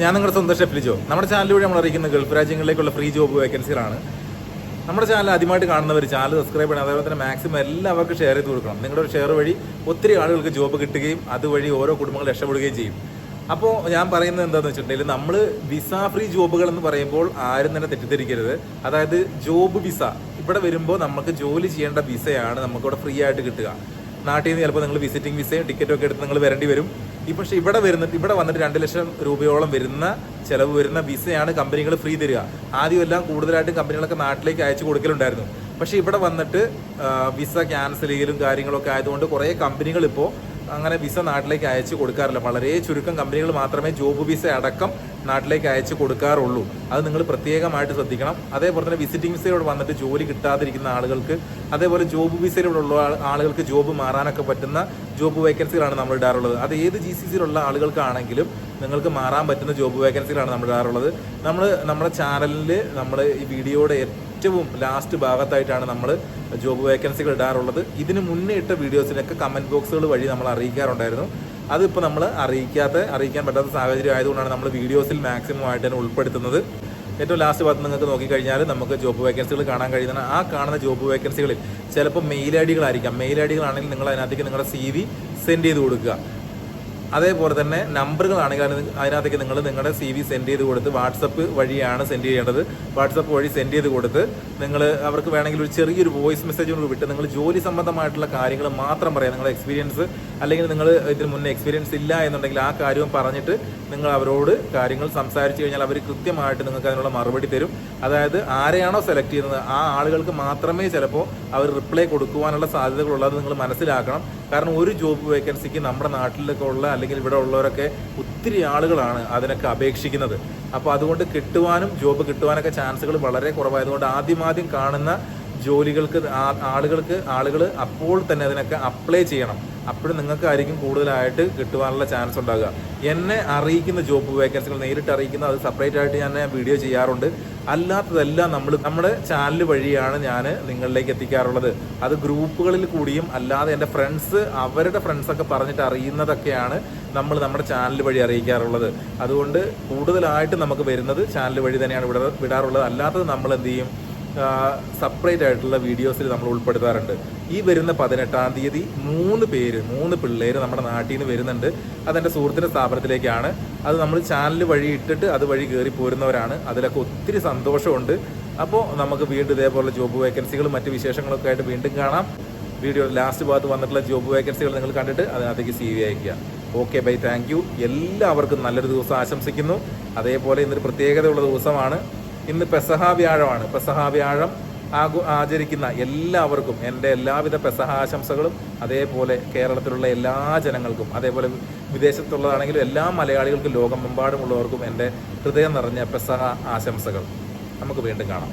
ഞാൻ നിങ്ങളുടെ സ്വന്തം ഷെഫ് ലിജോ. നമ്മുടെ ചാനൽ വഴി നമ്മൾ അറിയിക്കുന്ന ഗൾഫ് രാജ്യങ്ങളിലേക്കുള്ള ഫ്രീ ജോബ് വേക്കൻസികളാണ്. നമ്മുടെ ചാനൽ ആദ്യമായിട്ട് കാണുന്നവർ ചാനൽ സബ്സ്ക്രൈബ് ചെയ്യണം. അതേപോലെ തന്നെ മാക്സിമം എല്ലാവർക്കും ഷെയർ ചെയ്ത് കൊടുക്കണം. നിങ്ങളുടെ ഒരു ഷെയർ വഴി ഒത്തിരി ആളുകൾക്ക് ജോബ് കിട്ടുകയും അതുവഴി ഓരോ കുടുംബങ്ങൾ രക്ഷപ്പെടുകയും ചെയ്യും. അപ്പോൾ ഞാൻ പറയുന്നത് എന്താണെന്ന് വെച്ചിട്ടുണ്ടെങ്കിൽ നമ്മൾ വിസ ഫ്രീ ജോബുകൾ എന്ന് പറയുമ്പോൾ ആരും തന്നെ തെറ്റിദ്ധരിക്കരുത്. അതായത് ജോബ് വിസ ഇവിടെ വരുമ്പോൾ നമുക്ക് ജോലി ചെയ്യേണ്ട വിസയാണ് നമുക്കിവിടെ ഫ്രീ ആയിട്ട് കിട്ടുക. നാട്ടിൽ നിന്ന് ചിലപ്പോൾ നിങ്ങൾ വിസിറ്റിംഗ് വിസയും ടിക്കറ്റും ഒക്കെ എടുത്ത് നിങ്ങൾ വരേണ്ടി വരും. പക്ഷേ ഇവിടെ വന്നിട്ട് 2 ലക്ഷം രൂപയോളം വരുന്ന ചിലവ് വരുന്ന വിസയാണ് കമ്പനികൾ ഫ്രീ തരിക. ആദ്യമെല്ലാം കൂടുതലായിട്ടും കമ്പനികളൊക്കെ നാട്ടിലേക്ക് അയച്ചു കൊടുക്കലുണ്ടായിരുന്നു. പക്ഷേ ഇവിടെ വന്നിട്ട് വിസ ക്യാൻസൽ ചെയ്യലും കാര്യങ്ങളൊക്കെ ആയതുകൊണ്ട് കുറേ കമ്പനികൾ ഇപ്പോൾ അങ്ങനെ വിസ നാട്ടിലേക്ക് അയച്ചു കൊടുക്കാറില്ല. വളരെ ചുരുക്കം കമ്പനികൾ മാത്രമേ ജോബ് വിസ അടക്കം നാട്ടിലേക്ക് അയച്ചു കൊടുക്കാറുള്ളൂ. അത് നിങ്ങൾ പ്രത്യേകമായിട്ട് ശ്രദ്ധിക്കണം. അതേപോലെ തന്നെ വിസിറ്റിംഗ് വിസയിലൂടെ വന്നിട്ട് ജോലി കിട്ടാതിരിക്കുന്ന ആളുകൾക്ക്, അതേപോലെ ജോബ് വിസയിലൂടെ ഉള്ള ആളുകൾക്ക് ജോബ് മാറാനൊക്കെ പറ്റുന്ന ജോബ് വേക്കൻസികളാണ് നമ്മൾ ഇടാറുള്ളത്. അത് ഏത് GCCയിലുള്ള ആളുകൾക്കാണെങ്കിലും നിങ്ങൾക്ക് മാറാൻ പറ്റുന്ന ജോബ് വേക്കൻസികളാണ് നമ്മൾ ഇടാറുള്ളത്. നമ്മുടെ ചാനലിൽ നമ്മൾ ഈ വീഡിയോയുടെ ഏറ്റവും ലാസ്റ്റ് ഭാഗത്തായിട്ടാണ് നമ്മൾ ജോബ് വേക്കൻസികൾ ഇടാറുള്ളത്. ഇതിന് മുന്നേ ഇട്ട വീഡിയോസിനൊക്കെ കമൻറ്റ് ബോക്സുകൾ വഴി നമ്മൾ അറിയിക്കാറുണ്ടായിരുന്നു. അതിപ്പോൾ നമ്മൾ അറിയിക്കാൻ പറ്റാത്ത സാഹചര്യം ആയതുകൊണ്ടാണ് നമ്മൾ വീഡിയോസിൽ മാക്സിമം ആയിട്ട് തന്നെ ഉൾപ്പെടുത്തുന്നത്. ഏറ്റവും ലാസ്റ്റ് ഭാഗത്ത് നിങ്ങൾക്ക് നോക്കിക്കഴിഞ്ഞാൽ നമുക്ക് ജോബ് വേക്കൻസികൾ കാണാൻ കഴിയുന്നതാണ്. ആ കാണുന്ന ജോബ് വേക്കൻസികളിൽ ചിലപ്പോൾ മെയിൽ ഐ ഡികളായിരിക്കാം. മെയിൽ ഐ ഡികളാണെങ്കിൽ നിങ്ങൾ അതിനകത്തേക്ക് നിങ്ങളുടെ CV സെൻഡ് ചെയ്ത് കൊടുക്കുക. അതേപോലെ തന്നെ നമ്പറുകളാണെങ്കിൽ അതിനകത്തേക്ക് നിങ്ങൾ നിങ്ങളുടെ CV സെൻഡ് ചെയ്ത് കൊടുത്ത് വാട്സപ്പ് വഴിയാണ് സെൻഡ് ചെയ്യേണ്ടത്. വാട്സപ്പ് വഴി സെൻഡ് ചെയ്ത് കൊടുത്ത് നിങ്ങൾ അവർക്ക് വേണമെങ്കിൽ ഒരു ചെറിയൊരു വോയിസ് മെസ്സേജ് കൊണ്ട് വിട്ട് നിങ്ങൾ ജോലി സംബന്ധമായിട്ടുള്ള കാര്യങ്ങൾ മാത്രം പറയാം. നിങ്ങളുടെ എക്സ്പീരിയൻസ് അല്ലെങ്കിൽ നിങ്ങൾ ഇതിന് മുന്നേ എക്സ്പീരിയൻസ് ഇല്ല എന്നുണ്ടെങ്കിൽ ആ കാര്യവും പറഞ്ഞിട്ട് നിങ്ങൾ അവരോട് കാര്യങ്ങൾ സംസാരിച്ചു കഴിഞ്ഞാൽ അവർ കൃത്യമായിട്ട് നിങ്ങൾക്ക് അതിനുള്ള മറുപടി തരും. അതായത് ആരെയാണോ സെലക്ട് ചെയ്യുന്നത് ആ ആളുകൾക്ക് മാത്രമേ ചിലപ്പോൾ അവർ റിപ്ലൈ കൊടുക്കുവാനുള്ള സാധ്യതകളുള്ളത് നിങ്ങൾ മനസ്സിലാക്കണം. കാരണം ഒരു ജോബ് വേക്കൻസിക്ക് നമ്മുടെ നാട്ടിലൊക്കെ ഉള്ള അല്ലെങ്കിൽ ഇവിടെ ഉള്ളവരൊക്കെ ഒത്തിരി ആളുകളാണ് അതിനൊക്കെ അപേക്ഷിക്കുന്നത്. അപ്പോൾ അതുകൊണ്ട് ജോബ് കിട്ടുവാനൊക്കെ ചാൻസുകൾ വളരെ കുറവായതുകൊണ്ട് ആദ്യം കാണുന്ന ജോലികൾക്ക് ആളുകൾ അപ്പോൾ തന്നെ അതിനൊക്കെ അപ്ലൈ ചെയ്യണം. അപ്പോഴും നിങ്ങൾക്കായിരിക്കും കൂടുതലായിട്ട് കിട്ടുവാനുള്ള ചാൻസ് ഉണ്ടാകുക. എന്നെ അറിയിക്കുന്ന ജോബ് വേക്കൻസികൾ നേരിട്ട് അറിയിക്കുന്ന അത് സെപ്പറേറ്റ് ആയിട്ട് ഞാൻ വീഡിയോ ചെയ്യാറുണ്ട്. അല്ലാത്തതെല്ലാം നമ്മുടെ ചാനൽ വഴിയാണ് ഞാൻ നിങ്ങളിലേക്ക് എത്തിക്കാറുള്ളത്. അത് ഗ്രൂപ്പുകളിൽ കൂടിയും അല്ലാതെ എൻ്റെ അവരുടെ ഫ്രണ്ട്സൊക്കെ പറഞ്ഞിട്ട് അറിയുന്നതൊക്കെയാണ് നമ്മുടെ ചാനൽ വഴി അറിയിക്കാറുള്ളത്. അതുകൊണ്ട് കൂടുതലായിട്ട് നമുക്ക് വരുന്നത് ചാനൽ വഴി തന്നെയാണ് വിടാറുള്ളത്. അല്ലാത്തത് നമ്മൾ എന്ത് ചെയ്യും, സെപ്പറേറ്റ് ആയിട്ടുള്ള വീഡിയോസിൽ നമ്മൾ ഉൾപ്പെടുത്താറുണ്ട്. ഈ വരുന്ന 18-ാം തീയതി 3 പിള്ളേർ നമ്മുടെ നാട്ടിൽ നിന്ന് വരുന്നുണ്ട്. അതെൻ്റെ സുഹൃത്തിൻ്റെ സ്ഥാപനത്തിലേക്കാണ്. അത് നമ്മൾ ചാനൽ വഴി ഇട്ടിട്ട് അതുവഴി കയറി പോരുന്നവരാണ്. അതിലൊക്കെ ഒത്തിരി സന്തോഷമുണ്ട്. അപ്പോൾ നമുക്ക് വീണ്ടും ഇതേപോലെ ജോബ് വേക്കൻസികളും മറ്റ് വിശേഷങ്ങളൊക്കെ ആയിട്ട് വീണ്ടും കാണാം. വീഡിയോയുടെ ലാസ്റ്റ് ഭാഗത്ത് വന്നിട്ടുള്ള ജോബ് വേക്കൻസികൾ നിങ്ങൾ കണ്ടിട്ട് അതിനകത്തേക്ക് CV അയക്കുക. Okay, bye, thank you. എല്ലാവർക്കും നല്ലൊരു ദിവസം ആശംസിക്കുന്നു. അതേപോലെ ഇന്നൊരു പ്രത്യേകതയുള്ള ദിവസമാണ്. ഇന്ന് പെസഹ വ്യാഴമാണ്. പെസഹ വ്യാഴം ആചരിക്കുന്ന എല്ലാവർക്കും എൻ്റെ എല്ലാവിധ പെസഹ ആശംസകളും. അതേപോലെ കേരളത്തിലുള്ള എല്ലാ ജനങ്ങൾക്കും, അതേപോലെ വിദേശത്തുള്ളതാണെങ്കിലും എല്ലാ മലയാളികൾക്കും ലോകമെമ്പാടുമുള്ളവർക്കും എൻ്റെ ഹൃദയം നിറഞ്ഞ പെസഹ ആശംസകൾ. നമുക്ക് വീണ്ടും കാണാം.